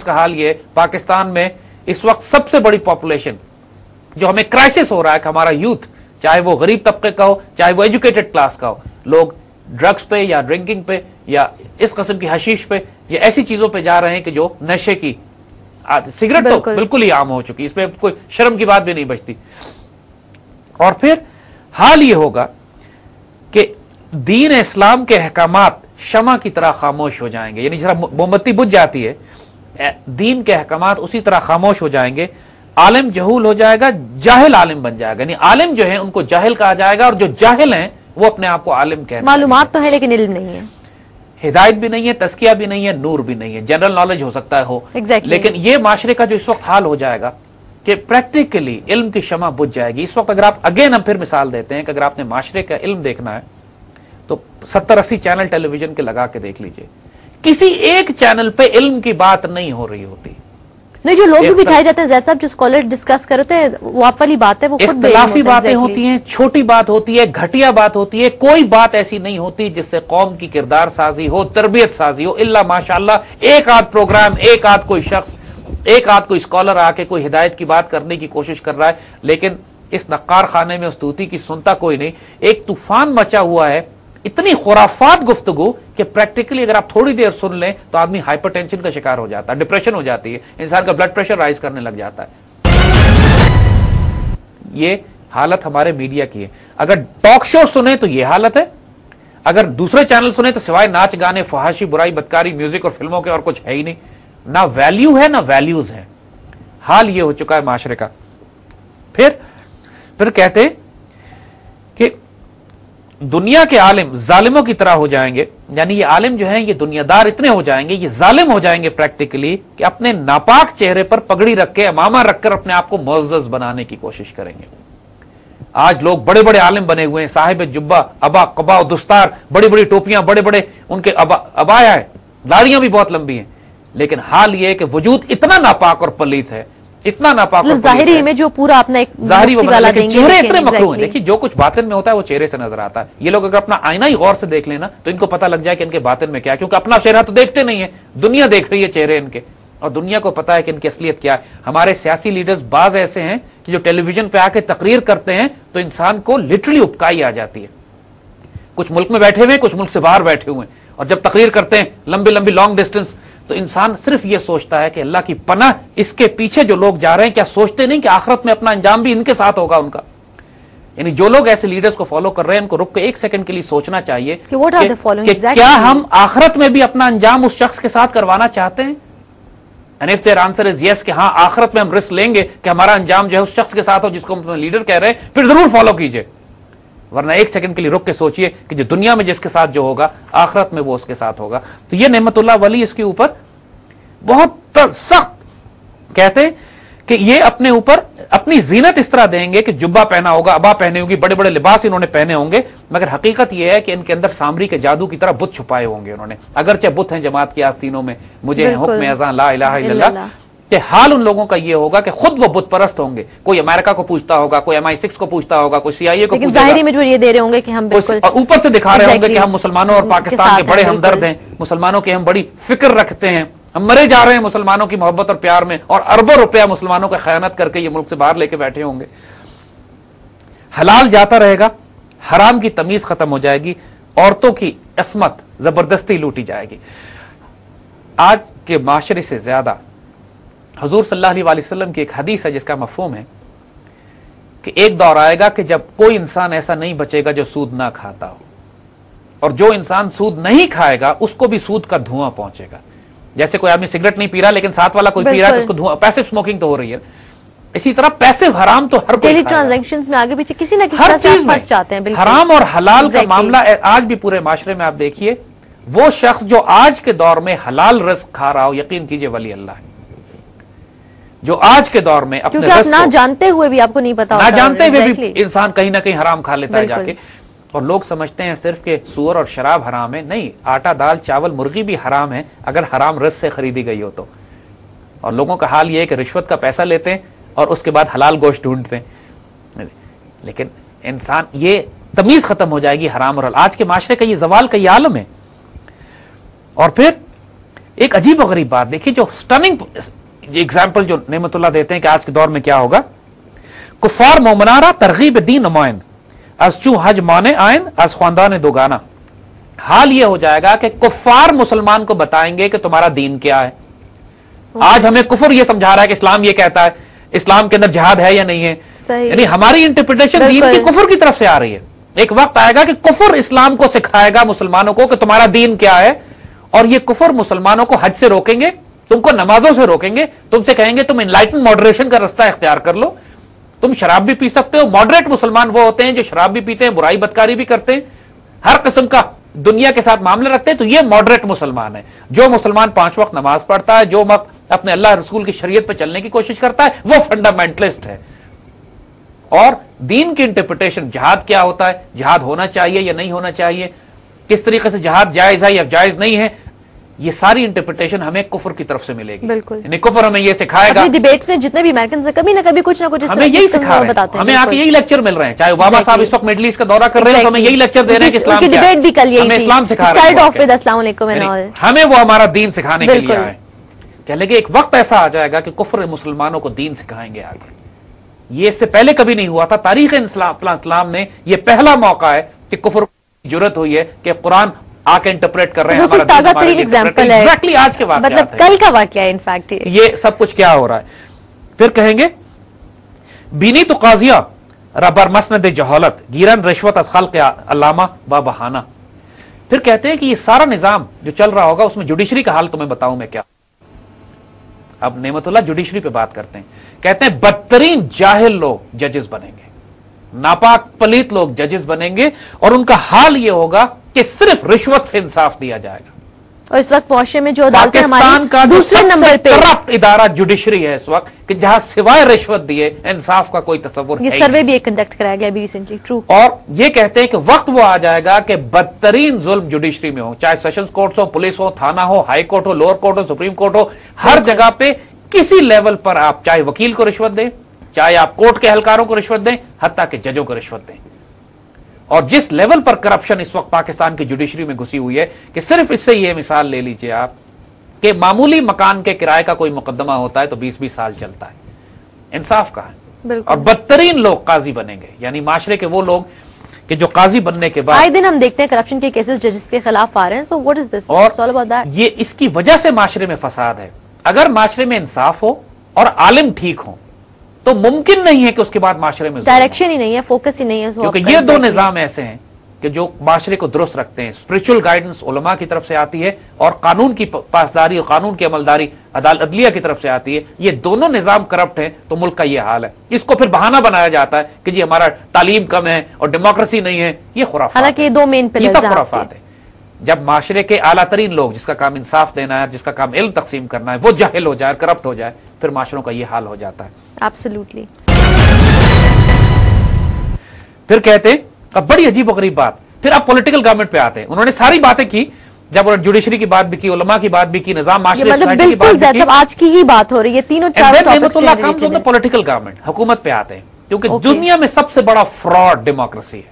का हाल ये है, पाकिस्तान में इस वक्त सबसे बड़ी पॉपुलेशन जो हमें क्राइसिस हो रहा है कि हमारा यूथ, चाहे वो गरीब तबके का हो, चाहे वो एजुकेटेड क्लास का हो, लोग ड्रग्स पे या ड्रिंकिंग पे या इस किस्म की हशीश पे या ऐसी चीजों पे जा रहे हैं कि जो नशे की, सिगरेट तो बिल्कुल ही आम हो चुकी, इसमें कोई शर्म की बात भी नहीं बचती। और फिर हाल ये होगा कि दीन इस्लाम के अहकामात शमा की तरह खामोश हो जाएंगे, यानी जरा मोमबत्ती बुझ जाती है, दीन के अहकामात उसी तरह खामोश हो जाएंगे। आलिम जहूल हो जाएगा, जाहिल आलिम बन जाएगा, यानी आलिम जो है उनको जाहिल कहा जाएगा और जो जाहिल हैं वो अपने आप को आलिम कहते हैं। मालूमात तो है लेकिन इल्म नहीं है, हिदायत भी नहीं है, तस्किया भी नहीं है, नूर भी नहीं है, जनरल नॉलेज हो सकता है हो, लेकिन ये माशरे का जो इस वक्त हाल हो जाएगा कि प्रैक्टिकली इल्म की शमा बुझ जाएगी। इस वक्त अगर आप अगेन हम फिर मिसाल देते हैं कि अगर आपने माशरे का इल्म देखना है तो 70-80 चैनल टेलीविजन के लगा के देख लीजिए, किसी एक चैनल पे इल्म की बात नहीं हो रही होती। नहीं, जो लोग भी बिठाए जाते हैं ज़ैद साहब, जो स्कॉलर डिस्कस करते हैं, वो आप वाली बात है, वो खुद इख्तिलाफी बातें होती हैं, छोटी बात होती है, घटिया बात होती है, कोई बात ऐसी नहीं होती जिससे कौम की किरदार साजी हो, तरबियत साजी हो, इल्ला माशाअल्लाह एक आध प्रोग्राम, एक आध कोई शख्स, एक आध कोई स्कॉलर आके कोई हिदायत की बात करने की कोशिश कर रहा है, लेकिन इस नक्कार खाने में उस तूती की सुनता कोई नहीं। एक तूफान मचा हुआ है, इतनी खुराफात गुफ्तगू कि प्रैक्टिकली अगर आप थोड़ी देर सुन लें तो आदमी हाइपरटेंशन का शिकार हो जाता है, डिप्रेशन हो जाती है, इंसान का ब्लड प्रेशर राइज करने लग जाता है। ये हालत हमारे मीडिया की है। अगर टॉक शो सुने तो ये हालत है, अगर दूसरे चैनल सुने तो सिवाय नाच गाने, फहाशी, बुराई, बदकारी, म्यूजिक और फिल्मों के और कुछ है ही नहीं। ना वैल्यू है ना वैल्यूज है। हाल ये हो चुका है माशरे का। फिर कहते कि दुनिया के आलिम जालिमों की तरह हो जाएंगे, यानी ये आलिम जो हैं ये दुनियादार इतने हो जाएंगे, ये जालिम हो जाएंगे प्रैक्टिकली कि अपने नापाक चेहरे पर पगड़ी रख के, अमामा रखकर अपने आप को मुअज़्ज़ज़ बनाने की कोशिश करेंगे। आज लोग बड़े बड़े आलिम बने हुए हैं, साहिब जुब्बा, अबा, कबा, दुस्तार, बड़ी बड़ी टोपियां, बड़े बड़े उनके अबाया है, दाढ़ियां भी बहुत लंबी हैं, लेकिन हाल ये है कि वजूद इतना नापाक और पलीत है, इतना नापाक, ज़ाहिरी इमेज जो पूरा अपना एक ज़ाहिरी चेहरे इतने मकरूह हैं। देखिए, जो कुछ बातिन में होता है वो चेहरे से नजर आता है। ये लोग अगर अपना आईना ही गौर से देख लेना तो इनको पता लग जाए कि इनके बातिन में क्या है, क्योंकि अपना चेहरा तो देखते नहीं है, दुनिया देख रही है चेहरे इनके, और दुनिया को पता है कि इनकी असलियत क्या है। हमारे सियासी लीडर्स बाज ऐसे हैं कि जो टेलीविजन पे आके तकरीर करते हैं तो इंसान को लिटरली उपकाई आ जाती है। कुछ मुल्क में बैठे हुए, कुछ मुल्क से बाहर बैठे हुए, और जब तकरीर करते हैं लंबी लंबी लॉन्ग डिस्टेंस, तो इंसान सिर्फ ये सोचता है कि अल्लाह की पनाह, इसके पीछे जो लोग जा रहे हैं क्या सोचते नहीं कि आखिरत में अपना अंजाम भी इनके साथ होगा उनका। यानी जो लोग ऐसे लीडर्स को फॉलो कर रहे हैं उनको रुक के एक सेकंड के लिए सोचना चाहिए कि क्या हम आखिरत में भी अपना अंजाम उस शख्स के साथ करवाना चाहते हैं। And if their answer is yes, कि हाँ आखिरत में हम रिस्क लेंगे कि हमारा अंजाम जो है उस शख्स के साथ हो जिसको हम लीडर कह रहे हैं, फिर जरूर फॉलो कीजिए। वरना एक सेकंड के लिए रुक के सोचिए कि जो दुनिया में जिसके साथ जो होगा आखिरत में वो उसके साथ होगा। तो ये नेमतुल्लाह वली इसके ऊपर बहुत सख्त कहते कि ये अपने ऊपर अपनी जीनत इस तरह देंगे कि जुब्बा पहना होगा, अबा पहने होगी, बड़े बड़े लिबास इन्होंने पहने होंगे, मगर हकीकत यह है कि इनके अंदर सामरी के जादू की तरह बुत छुपाए होंगे उन्होंने। अगरचे बुत हैं जमात की आस्तीनों में, मुझे हुक्म अज़ान ला इलाहा इल्लल्लाह, कि हाल उन लोगों का ये होगा कि खुद वो बुत परस्त होंगे। कोई अमेरिका को पूछता होगा, कोई MI6 को पूछता होगा, कोई CIA को पूछता होगा, में जो ये दे रहे होंगे कि हम बिल्कुल, और ऊपर से दिखा रहे होंगे कि हम मुसलमानों और पाकिस्तान के बड़े हमदर्द हैं, मुसलमानों की हम बड़ी फिक्र रखते हैं, हम मरे जा रहे हैं मुसलमानों की मोहब्बत और प्यार में, और अरबों रुपया मुसलमानों का खयानत करके ये मुल्क से बाहर लेके बैठे होंगे। हलाल जाता रहेगा, हराम की तमीज खत्म हो जाएगी, औरतों की अस्मत जबरदस्ती लूटी जाएगी। आज के माशरे से ज्यादा हुजूर सल्लल्लाहु अलैहि वसल्लम की एक हदीस है जिसका मफहूम है कि एक दौर आएगा कि जब कोई इंसान ऐसा नहीं बचेगा जो सूद ना खाता हो, और जो इंसान सूद नहीं खाएगा उसको भी सूद का धुआं पहुंचेगा। जैसे कोई आदमी सिगरेट नहीं पी रहा लेकिन साथ वाला कोई पी रहा है तो उसको धुआं, पैसिव स्मोकिंग तो हो रही है। इसी तरह पैसिव हराम तो हर कोई ट्रांजैक्शंस में आगे पीछे किसी ना किसी हर चीज में फंस जाते हैं। हराम और हलाल का मामला आज भी पूरे माशरे में आप देखिए, वो शख्स जो आज के दौर में हलाल रिस्क खा रहा हो, यकीन कीजिए वली अल्लाह है। जो आज के दौर में अपने आप ना जानते हुए भी, आपको नहीं पता, ना जानते हुए भी इंसान कहीं ना कहीं हराम खा लेता है जाके, और लोग समझते हैं सिर्फ कि सूअर और शराब हराम है। नहीं, आटा दाल चावल मुर्गी भी हराम है अगर हराम रिस्क से खरीदी गई हो तो। और लोगों का हाल ये है कि रिश्वत का पैसा लेते हैं और उसके बाद हलाल गोश्त ढूंढते हैं। लेकिन इंसान, ये तमीज खत्म हो जाएगी हराम और हलाल। आज के माशरे का ये जवाल का ये आलम है। और फिर एक अजीब और गरीब बात देखिए, जो स्टनिंग एग्जाम्पल जो नेमतुल्लाह देते हैं कि आज के दौर में क्या होगा, कुफार मोमनारा तरगीब दीन नुमाइन अज चू हज माने आयन अज खानदान दोगाना। हाल यह हो जाएगा कि कुफार मुसलमान को बताएंगे कि तुम्हारा दीन क्या है। आज हमें कुफर यह समझा रहा है कि इस्लाम ये कहता है, इस्लाम के अंदर जिहाद है या नहीं है, यानी हमारी इंटरप्रिटेशन दीन की कुफर की तरफ से आ रही है। एक वक्त आएगा कि कुफर इस्लाम को सिखाएगा मुसलमानों को कि तुम्हारा दीन क्या है, और ये कुफर मुसलमानों को हज से रोकेंगे, तुमको नमाजों से रोकेंगे, तुमसे कहेंगे तुम इनलाइटन मॉडरेशन का रास्ता इख्तियार कर लो, तुम शराब भी पी सकते हो। मॉडरेट मुसलमान वो होते हैं जो शराब भी पीते हैं, बुराई बदकारी भी करते हैं, हर किस्म का दुनिया के साथ मामले रखते हैं, तो ये मॉडरेट मुसलमान है। जो मुसलमान 5 वक्त नमाज पढ़ता है, जो अपने अल्लाह रसूल की शरीयत पर चलने की कोशिश करता है, वो फंडामेंटलिस्ट है। और दीन की इंटरप्रिटेशन, जिहाद क्या होता है, जिहाद होना चाहिए या नहीं होना चाहिए, किस तरीके से जिहाद जायज है या जायज नहीं है, ये सारी इंटरप्रिटेशन हमें कुफर की तरफ से मिलेगी। बिल्कुल, कुफर हमें ये सिखाएगा। डिबेट्स में जितने भी अमेरिकन से कभी ना कभी कुछ ना कुछ हमें यही सिखा रहे हैं, हमें आके यही लेक्चर मिल रहे हैं। चाहे ओबामा साहब इस वक्त मिडिल ईस्ट का दौरा कर रहे हैं, तो हमें यही लेक्चर दे रहे हैं कि इस्लाम क्या है। डिबेट भी कल यही हमें इस्लाम सिखा रहे हैं, हमें वो हमारा दीन सिखाने के लिए आए। कह लगे एक वक्त ऐसा आ जाएगा कि कुफर मुसलमानों को दीन सिखाएंगे आगे। ये इससे पहले कभी नहीं हुआ था तारीख इस्लाम में, ये पहला मौका है कि कुफर की जुर्रत हुई है कि कुरान आके इंटरप्रेट कर रहे हैं। हमारा ताजा तरीन एग्जांपल है, एग्जैक्टली आज के बाद, मतलब कल का वाकया है इनफैक्ट ये सब कुछ क्या हो रहा है। फिर कहेंगे बीनी तो काजिया रबर मसनद जहालत गिरन रिश्वत असखल के अल्लामा व बहाना। फिर कहते हैं कि ये सारा निजाम जो चल रहा होगा उसमें जुडिशरी का हाल तुम्हें बताऊं मैं क्या। अब नेमतुल्लाह जुडिशरी पे बात करते हैं, कहते हैं बदतरीन जाहिल लोग जजेस बनेंगे, नापाक पलीत लोग जजेस बनेंगे, और उनका हाल यह होगा कि सिर्फ रिश्वत से इंसाफ दिया जाएगा। और इस वक्त मुआशरे में जो पाकिस्तान का दूसरे नंबर पे करप्ट इदारा जुडिशरी है इस वक्त, कि जहां सिवाय रिश्वत दिए इंसाफ का कोई तस्वुर। ये सर्वे भी एक कंडक्ट कराया गया अभी रिसेंटली, ट्रू। और ये कहते हैं कि वक्त वो आ जाएगा कि बदतरीन जुल्म जुडिशरी में हो, चाहे सेशंस कोर्ट हो, पुलिस हो, थाना हो, हाई कोर्ट हो, लोअर कोर्ट हो, सुप्रीम कोर्ट हो, हर जगह पे किसी लेवल पर आप चाहे वकील को रिश्वत दें, चाहे आप कोर्ट के एहलकारों को रिश्वत दें, हत्ता के जजों को रिश्वत दें। और जिस लेवल पर करप्शन इस वक्त पाकिस्तान की जुडिशरी में घुसी हुई है कि सिर्फ इससे ये मिसाल ले लीजिए आप कि मामूली मकान के किराए का कोई मुकदमा होता है तो 20-20 साल चलता है। इंसाफ का है। और बदतरीन लोग काजी बनेंगे, यानी माशरे के वो लोग कि जो काजी बनने के बाद आए दिन हम देखते हैं करप्शन के केसेस जजेस के खिलाफ आ रहे हैं। So what is this? और ऑल अबाउट दैट। ये इसकी वजह से माशरे में फसाद है। अगर माशरे में इंसाफ हो और आलिम ठीक हो तो मुमकिन नहीं है कि उसके बाद माशरे में डायरेक्शन ही नहीं है, फोकस ही नहीं है, क्योंकि ये दो निजाम ऐसे हैं कि जो माशरे को दुरुस्त रखते हैं। स्पिरिचुअल गाइडेंस उलमा की तरफ से आती है और कानून की पासदारी और कानून की अमलदारी अदलिया की तरफ से आती है। ये दोनों निजाम करप्ट हैं तो मुल्क का ये हाल है। इसको फिर बहाना बनाया जाता है कि जी हमारा तालीम कम है और डेमोक्रेसी नहीं है। ये खुराफात, हालांकि ये दो मेन पिलर्स सब खुराफात है। जब माशरे के आला तरीन लोग जिसका काम इंसाफ देना है, जिसका काम इल्म तकसीम करना है, वो जाहिल हो जाए, करप्ट हो जाए, फिर माशरों का ये हाल हो जाता है। एब्सोल्युटली। फिर कहते अब बड़ी अजीब और गरीब बात, फिर आप पॉलिटिकल गवर्नमेंट पे आते हैं। उन्होंने सारी बातें की, जब उन्होंने जुडिशरी की बात भी की, उलमा की बात भी की, निजाम माशरे सोसाइटी की बात भी की, आज की ही बात हो रही है। तीनों चार पॉलिटिकल गवर्नमेंट हुकूमत पे आते हैं, क्योंकि दुनिया में सबसे बड़ा फ्रॉड डेमोक्रेसी है।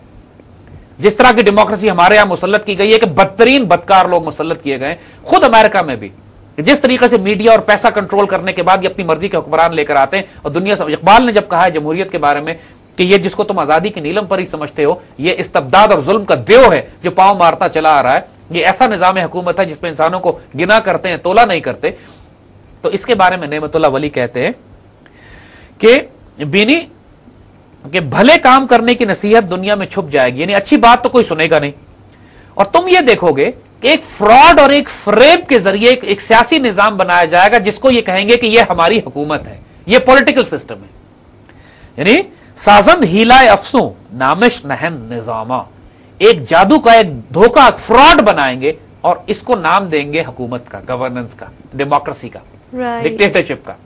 जिस तरह की डेमोक्रेसी हमारे यहां मुसल्लत की गई है कि बदतरीन बदकार लोग मुसल्लत किए गए, खुद अमेरिका में भी जिस तरीके से मीडिया और पैसा कंट्रोल करने के बाद ये अपनी मर्जी के हुक्मरान लेकर आते हैं। और दुनिया से इकबाल ने जब कहा है जमहूरियत के बारे में कि ये जिसको तुम आजादी की नीलम पर ही समझते हो, ये इस्तबदाद और जुल्म का देव है जो पांव मारता चला आ रहा है। ये ऐसा निजाम हुकूमत है जिसमें इंसानों को गिना करते हैं, तोला नहीं करते। तो इसके बारे में नेमतुल्लाह वली कहते हैं कि बीनी कि भले काम करने की नसीहत दुनिया में छुप जाएगी, यानी अच्छी बात तो कोई सुनेगा नहीं। और तुम ये देखोगे कि एक फ्रॉड और एक फ्रेब के जरिए एक सियासी निजाम बनाया जाएगा जिसको ये कहेंगे कि ये हमारी हुकूमत है, ये पॉलिटिकल सिस्टम है। यानी साजन हीलाए अफसू नामिश नहन निजामा, एक जादू का, एक धोखा, फ्रॉड बनाएंगे और इसको नाम देंगे हुकूमत का, गवर्नेंस का, डेमोक्रेसी का, डिक्टेटरशिप का।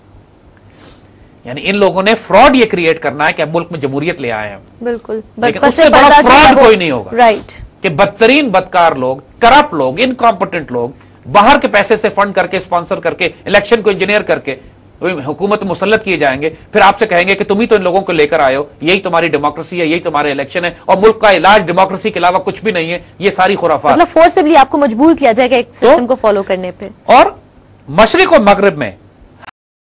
यानी इन लोगों ने फ्रॉड ये क्रिएट करना है कि अब मुल्क में जमहूरियत ले आए हैं। बिल्कुल, लेकिन उससे बड़ा फ्रॉड कोई नहीं होगा। राइट, कि बदतरीन बदकार लोग, करप्ट लोग, इनकॉम्पिटेंट लोग बाहर के पैसे से फंड करके, स्पॉन्सर करके, इलेक्शन को इंजीनियर करके हुकूमत मुसल्लत किए जाएंगे। फिर आपसे कहेंगे कि तुम ही तो इन लोगों को लेकर आए हो, यही तुम्हारी डेमोक्रेसी है, यही तुम्हारे इलेक्शन है, और मुल्क का इलाज डेमोक्रेसी के अलावा कुछ भी नहीं है। ये सारी खुराफात, मतलब फोर्सिबली आपको मजबूर किया जाएगा एक सिस्टम को फॉलो करने पे। और मशरिक और मगरिब में